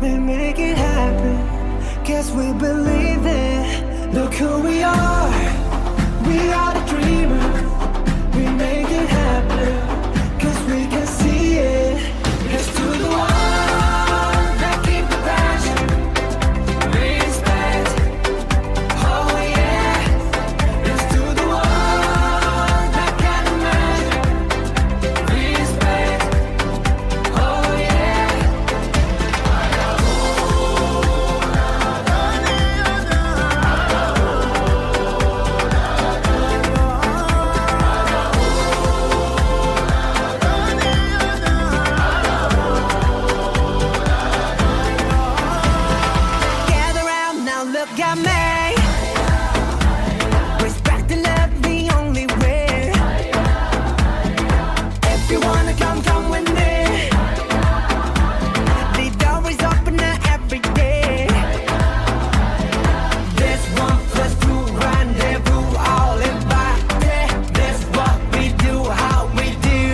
we make it happen. Guess we believe it. Look who we are the dreamers. We make it happen, cause we can see it. Here's to the one that keep the passion, respect, oh yeah. Here's to the one that can imagine, respect, oh yeah. Gather round now, look at me. Respect and love the only way. If you wanna come, come with me. The door is open every day. This 1+2 rendezvous, all invited. This what we do, how we do.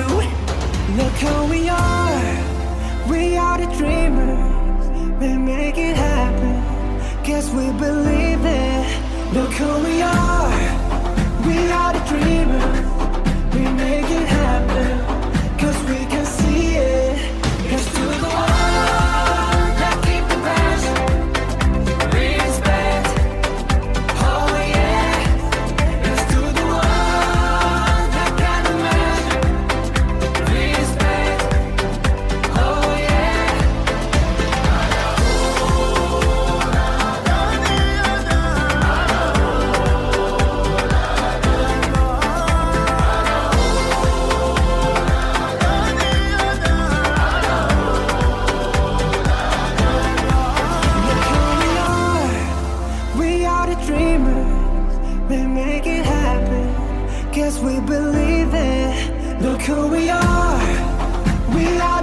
Look who we are the dreamers. We make it happen, guess we believe it. Look who we are the dreamers. We make it happen, cause we can see it. Here's to the one that keep the passion, respect, oh yeah. Here's to the one that can imagine, respect, oh yeah. We are the dreamers. We make it happen. Guess we believe it. Look who we are. We are